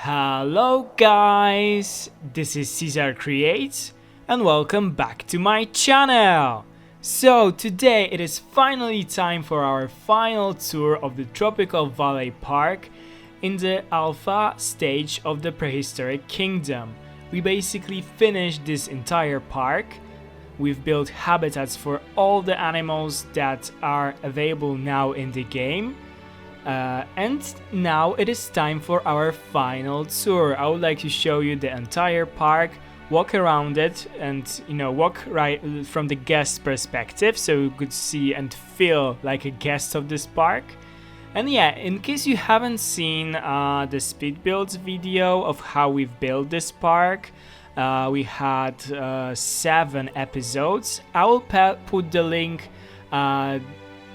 Hello guys, this is Caesar Creates and welcome back to my channel. So today it is finally time for our final tour of the Tropical Valley Park in the alpha stage of the Prehistoric Kingdom. We basically finished this entire park. We've built habitats for all the animals that are available now in the game. And now it is time for our final tour. I would like to show you the entire park, walk around it, and walk right from the guest perspective, so you could see and feel like a guest of this park. And yeah, in case you haven't seen the speed builds video of how we've built this park, we had 7 episodes. I will put the link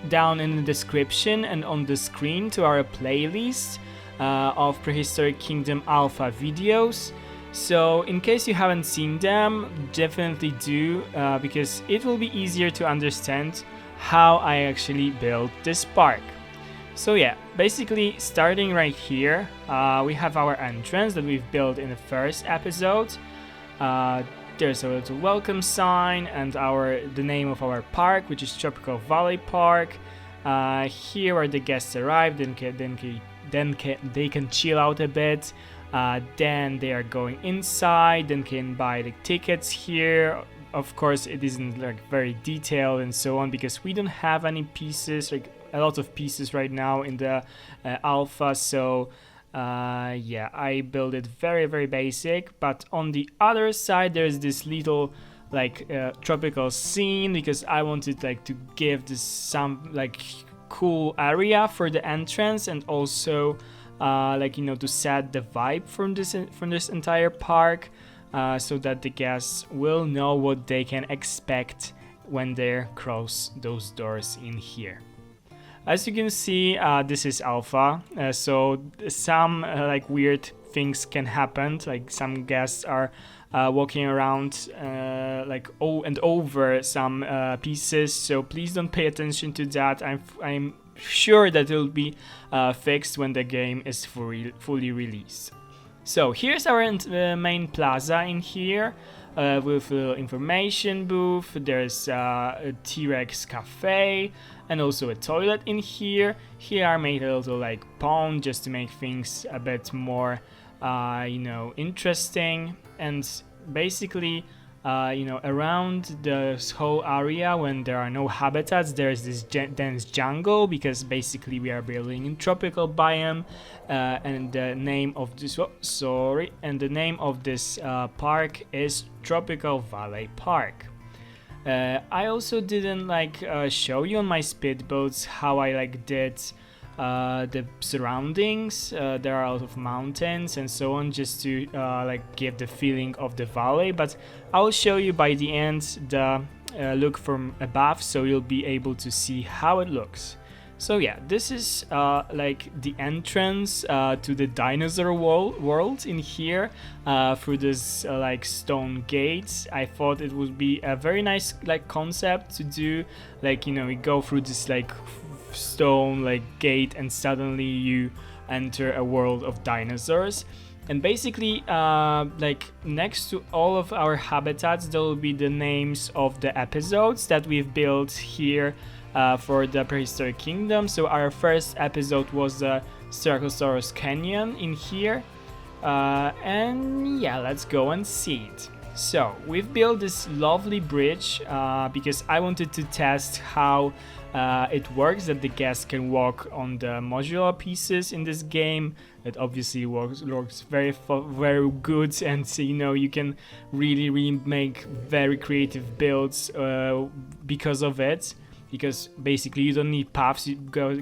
down in the description and on the screen to our playlist of Prehistoric Kingdom alpha videos. So in case you haven't seen them, definitely do, because it will be easier to understand how I actually built this park. So yeah, basically starting right here, we have our entrance that we've built in the first episode. There's a little welcome sign and the name of our park, which is Tropical Valley Park. Here where the guests arrive, then they can chill out a bit. Then they are going inside, then can buy the tickets here. Of course, it isn't like very detailed and so on because we don't have any pieces, like a lot of pieces right now in the alpha. So yeah, I built it very basic, but on the other side there's this little tropical scene because I wanted to give this some cool area for the entrance and also to set the vibe from this entire park, so that the guests will know what they can expect when they cross those doors in here. As you can see, this is alpha, so some weird things can happen. Like some guests are walking around over some pieces, so please don't pay attention to that. I'm sure that it will be fixed when the game is fully released. So here's our main plaza in here. With a information booth, there's a T-Rex cafe and also a toilet in here. Here I made a little pond just to make things a bit more interesting. And basically around this whole area, when there are no habitats, there's this dense jungle because basically we are building in tropical biome, and the name of this park is Tropical Valley Park. I also didn't show you on my speedboats how I did the surroundings. There are a lot of mountains and so on, just to give the feeling of the valley, but I'll show you by the end the look from above, so you'll be able to see how it looks. So yeah, this is the entrance to the dinosaur world in here, through this stone gates. I thought it would be a very nice concept to do, we go through this stone gate and suddenly you enter a world of dinosaurs. And basically next to all of our habitats there will be the names of the episodes that we've built here for the Prehistoric Kingdom. So our first episode was the Acetoceratops Canyon in here, and yeah, let's go and see it. So we've built this lovely bridge because I wanted to test how it works, that the guests can walk on the modular pieces in this game. It obviously works very good, and you can really make very creative builds because of it. Because basically you don't need paths,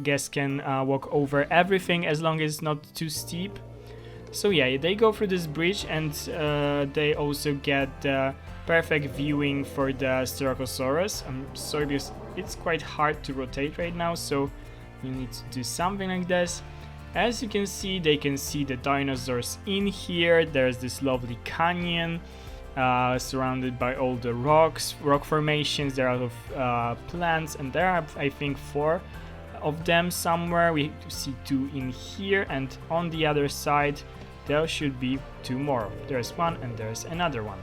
guests can walk over everything as long as it's not too steep. So yeah, they go through this bridge and they also get the perfect viewing for the Stegosaurus. I'm sorry because it's quite hard to rotate right now, so we need to do something like this. As you can see, they can see the dinosaurs in here. There's this lovely canyon surrounded by all the rock formations. There are a lot of plants, and there are, I think, 4 of them somewhere. We see 2 in here, and on the other side there should be 2 more. There's one and there's another one.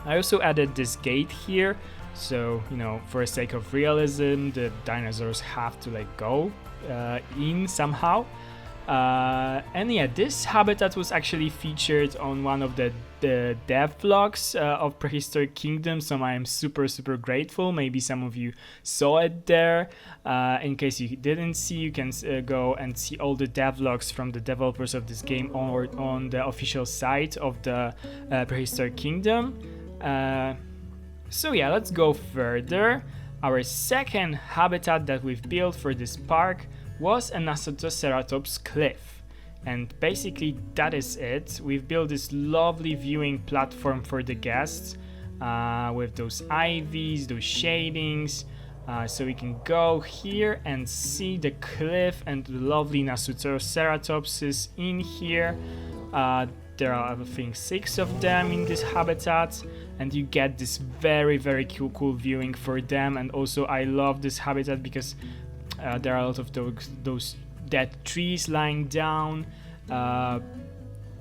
I also added this gate here, so you know, for the sake of realism, the dinosaurs have to like go in somehow. And yeah, this habitat was actually featured on one of the dev vlogs of Prehistoric Kingdom, so I am super grateful. Maybe some of you saw it there. In case you didn't see, you can go and see all the dev vlogs from the developers of this game on the official site of the Prehistoric Kingdom. So yeah, let's go further. Our second habitat that we've built for this park was an Acetoceratops Cliff, and basically that is it. We've built this lovely viewing platform for the guests with those ivies, those shadings, so we can go here and see the cliff and the lovely Acetoceratopses in here. There are, I think, 6 of them in this habitat, and you get this very cool viewing for them. And also I love this habitat because there are a lot of those dead trees lying down.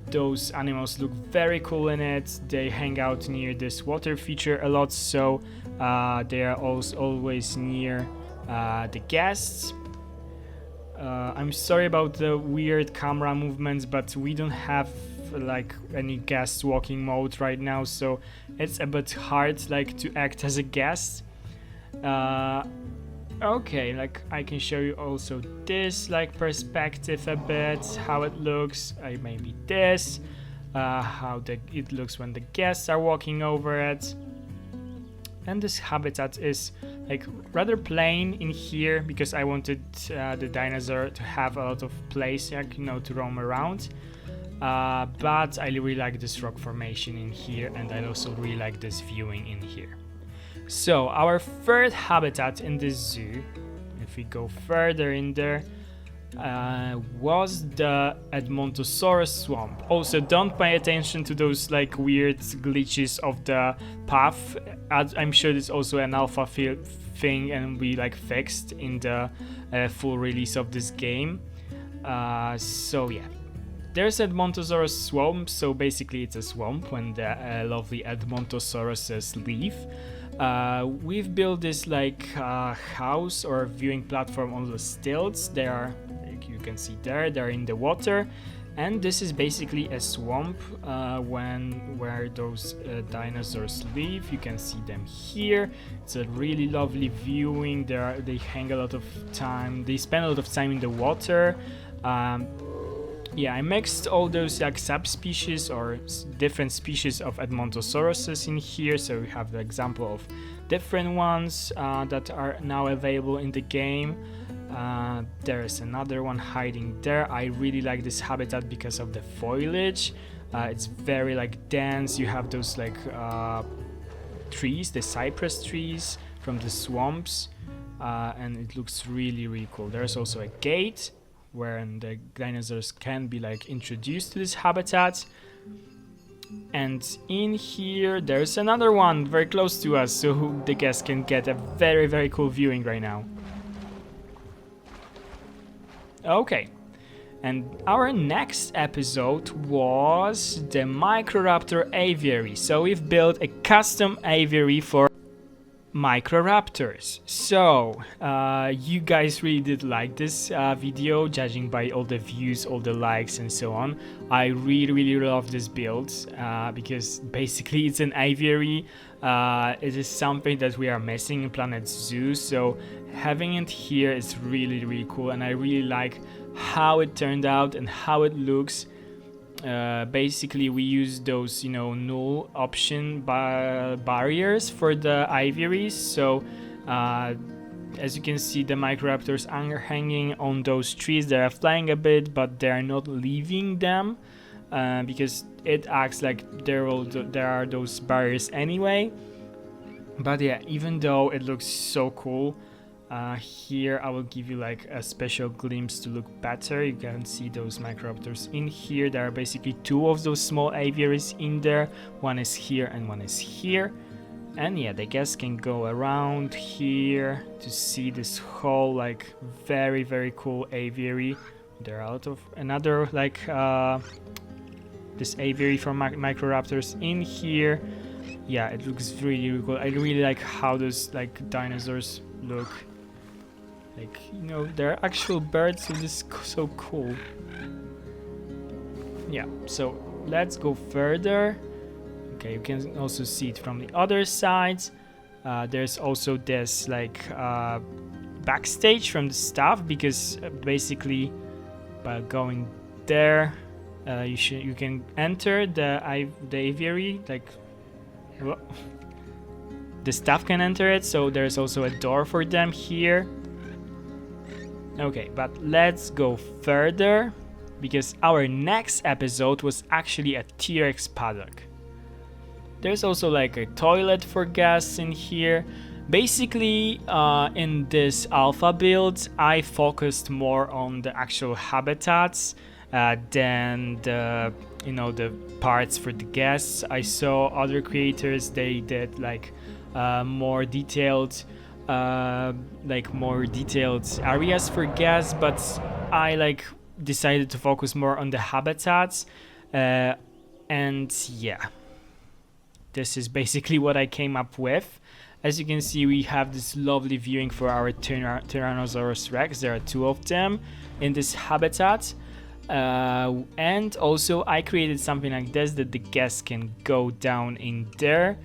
Those animals look very cool in it. They hang out near this water feature a lot, so they are also always near the guests. I'm sorry about the weird camera movements, but we don't have like any guest walking mode right now, so it's a bit hard like to act as a guest. Okay, like I can show you also this like perspective a bit, how it looks. Maybe this, how it looks when the guests are walking over it. And this habitat is like rather plain in here because I wanted the dinosaur to have a lot of place, like, you know, to roam around. But I really like this rock formation in here, and I also really like this viewing in here. So our third habitat in this zoo, if we go further in there, was the Edmontosaurus Swamp. Also, don't pay attention to those like weird glitches of the path. I'm sure it's also an alpha thing and we like fixed in the full release of this game. So yeah, there's Edmontosaurus Swamp. So basically it's a swamp when the lovely Edmontosauruses leave. We've built this like house or viewing platform on the stilts. They are, like you can see there, they're in the water, and this is basically a swamp where those dinosaurs live. You can see them here. It's a really lovely viewing. They hang a lot of time. They spend a lot of time in the water. Yeah, I mixed all those like subspecies or different species of Edmontosauruses in here, so we have the example of different ones that are now available in the game. There is another one hiding there. I really like this habitat because of the foliage. It's very like dense. You have those like trees, the cypress trees from the swamps, and it looks really cool. There's also a gate where the dinosaurs can be like introduced to this habitat. And in here there's another one very close to us, so the guests can get a very cool viewing right now. Okay, and our next episode was the Microraptor Aviary. So we've built a custom aviary for Microraptors. So you guys really did like this video, judging by all the views, all the likes and so on. I really love this build because basically it's an aviary. It is something that we are missing in Planet Zoo, so having it here is really cool, and I really like how it turned out and how it looks. Basically we use those, you know, null option barriers for the aviaries. So as you can see, the Microraptors are hanging on those trees. They are flying a bit, but they are not leaving them because it acts like there are those barriers anyway. But yeah, even though it looks so cool, here I will give you like a special glimpse to look better. You can see those Microraptors in here. There are basically 2 of those small aviaries in there. One is here and one is here. And yeah, the guests can go around here to see this whole like very cool aviary. There are a lot of another like this aviary for Microraptors in here. Yeah, it looks really, really cool. I really like how those like dinosaurs look. Like, you know, they're actual birds, so this is so cool. Yeah, so let's go further. Okay, you can also see it from the other side. There's also this like backstage from the staff, because basically by going there, you can enter the aviary. Like, the staff can enter it, so there's also a door for them here. Okay, but let's go further, because our next episode was actually a T-Rex paddock. There's also like a toilet for guests in here. Basically, in this alpha build, I focused more on the actual habitats than the, you know, the parts for the guests. I saw other creators, they did like more detailed areas for guests, but I like decided to focus more on the habitats, and yeah, this is basically what I came up with. As you can see, we have this lovely viewing for our Tyrannosaurus Rex. There are 2 of them in this habitat, and also I created something like this that the guests can go down in there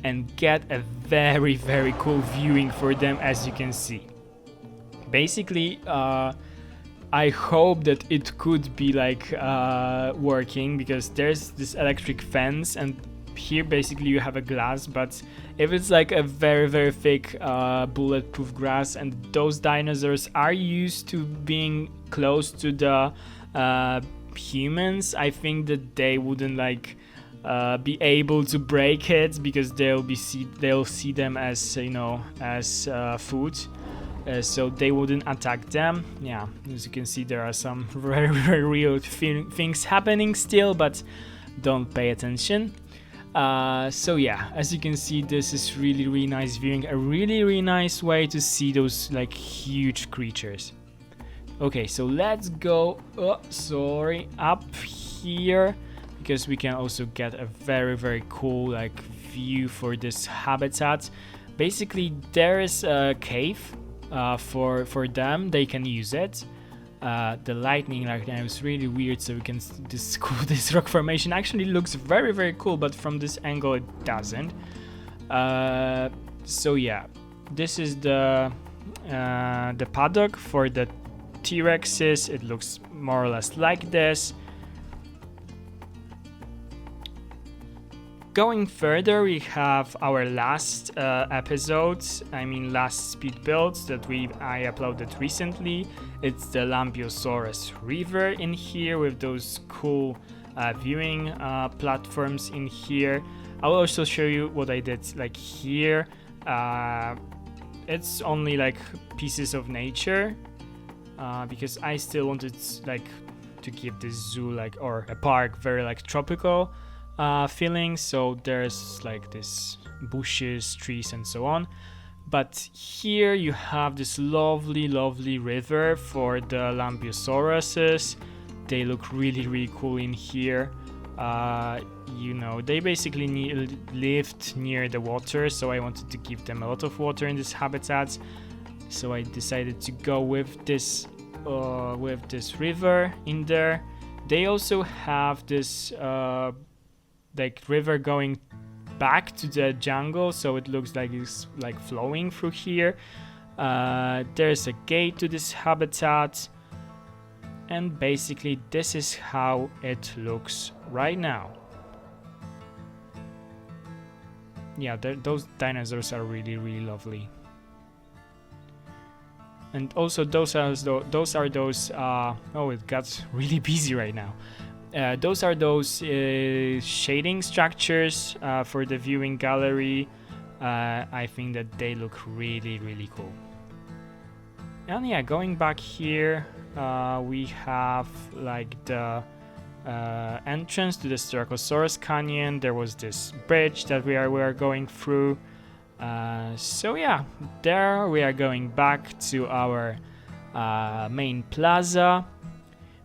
and get a very, very cool viewing for them, as you can see. Basically, I hope that it could be like working, because there's this electric fence, and here basically you have a glass, but if it's like a very, very thick bulletproof glass, and those dinosaurs are used to being close to the humans, I think that they wouldn't like be able to break it, because they'll see them as, you know, as food, so they wouldn't attack them. Yeah, as you can see, there are some very, very real things happening still, but don't pay attention. So yeah, as you can see, this is really, really nice viewing, a really, really nice way to see those like huge creatures. Okay, so let's go up here, because we can also get a very, very cool like view for this habitat. Basically, there is a cave for them, they can use it. The lightning right now is really weird, so we can this rock formation actually looks very, very cool, but from this angle it doesn't. So yeah, this is the paddock for the T-Rexes. It looks more or less like this. Going further, we have our last last speed builds that I uploaded recently. It's the Untitled River in here, with those cool viewing platforms in here. I will also show you what I did like here. It's only like pieces of nature, because I still wanted like to keep this zoo like, or a park, very like tropical feeling. So there's like this bushes, trees, and so on. But here you have this lovely, lovely river for the Lambiosauruses. They look really, really cool in here. You know, they basically lived near the water, so I wanted to give them a lot of water in this habitat. So I decided to go with this river in there. They also have this like river going back to the jungle, so it looks like it's like flowing through here. There's a gate to this habitat, and basically this is how it looks right now. Yeah, those dinosaurs are really, really lovely. And also those are those oh, it got really busy right now. Those are those shading structures for the viewing gallery. I think that they look really, really cool. And yeah, going back here, we have like the entrance to the Styracosaurus Canyon. There was this bridge that we are going through. So yeah, there we are going back to our main plaza.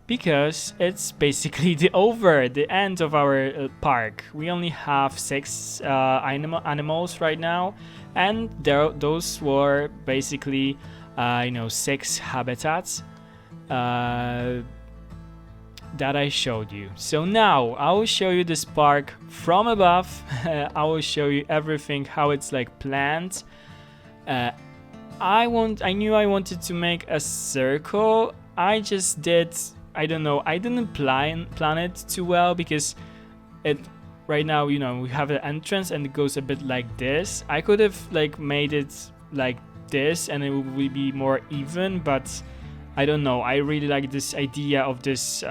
because it's basically the end of our park. We only have 6 animals right now, and those were basically 6 habitats that I showed you. So now I will show you this park from above. I will show you everything, how it's like planned. I knew I wanted to make a circle. I just did, I don't know, I didn't plan it too well, because it right now, we have an entrance and it goes a bit like this. I could have like made it like this and it would be more even, but I don't know. I really like this idea of this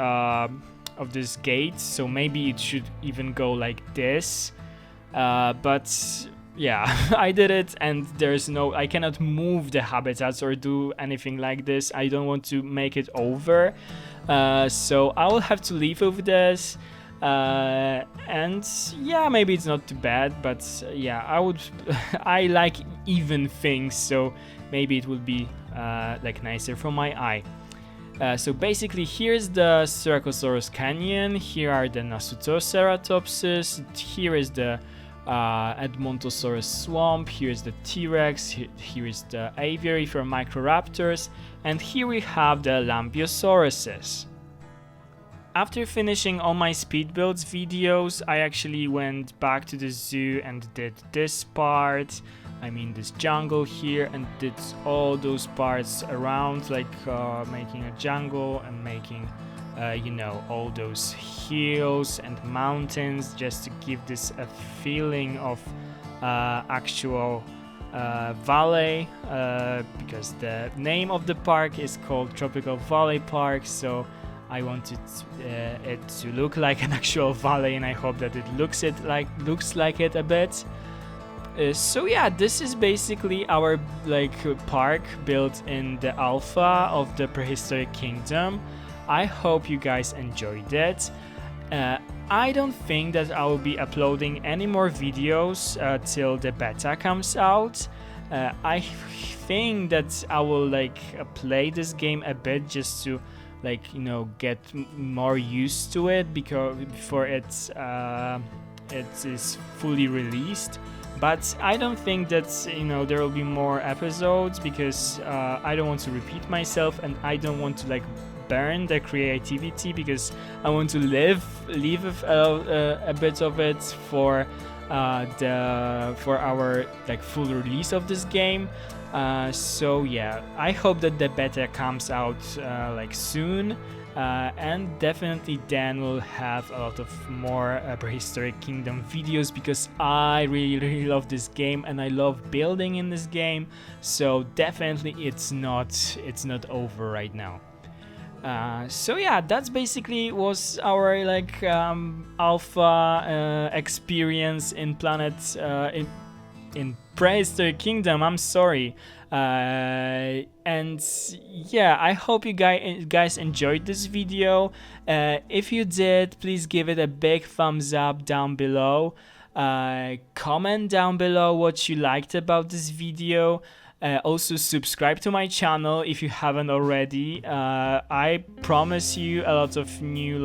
gate, so maybe it should even go like this. But yeah, I did it, and I cannot move the habitats or do anything like this. I don't want to make it over, so I will have to leave over this. And yeah, maybe it's not too bad, but yeah, I like even things, so maybe it would be like nicer for my eye. So basically, here's the Ceratosaurus Canyon. Here are the Acetoceratopses. Here is the Edmontosaurus Swamp. Here's the T-Rex. Here is the Aviary for Microraptors, and here we have the Lampiosauruses. After finishing all my speed builds videos, I actually went back to the zoo and did this part. I mean this jungle here, and did all those parts around, like making a jungle and making all those hills and mountains, just to give this a feeling of actual valley, because the name of the park is called Tropical Valley Park, so I wanted it to look like an actual valley, and I hope that it looks like it a bit. So yeah, this is basically our park built in the alpha of the Prehistoric Kingdom. I hope you guys enjoyed it. I don't think that I will be uploading any more videos till the beta comes out. I think that I will play this game a bit, just to get more used to it before it is fully released. But I don't think that there will be more episodes, because I don't want to repeat myself, and I don't want to burn the creativity, because I want to leave a bit of it for our full release of this game. So yeah, I hope that the beta comes out soon, and definitely then we'll have a lot of more Prehistoric Kingdom videos, because I really love this game and I love building in this game. So definitely it's not over right now. So yeah, that's basically was our alpha experience in in Prehistoric Kingdom. I'm sorry. And yeah, I hope you guys enjoyed this video. If you did, please give it a big thumbs up down below. Comment down below what you liked about this video. Also subscribe to my channel if you haven't already. I promise you a lot of new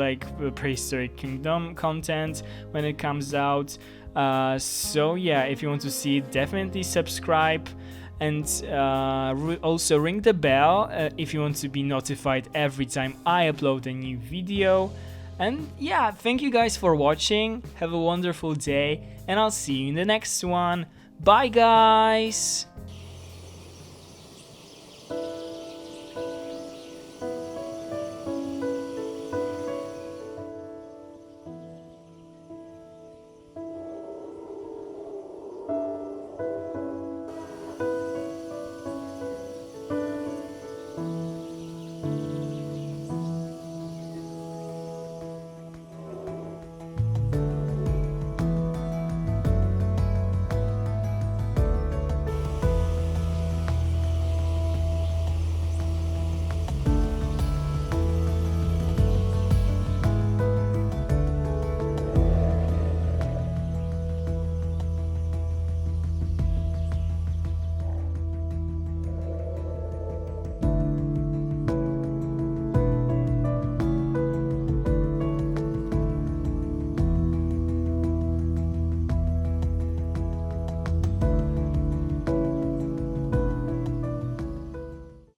Prehistoric Kingdom content when it comes out. So yeah, if you want to see it, definitely subscribe, and also ring the bell if you want to be notified every time I upload a new video. And yeah, thank you guys for watching. Have a wonderful day, and I'll see you in the next one. Bye guys!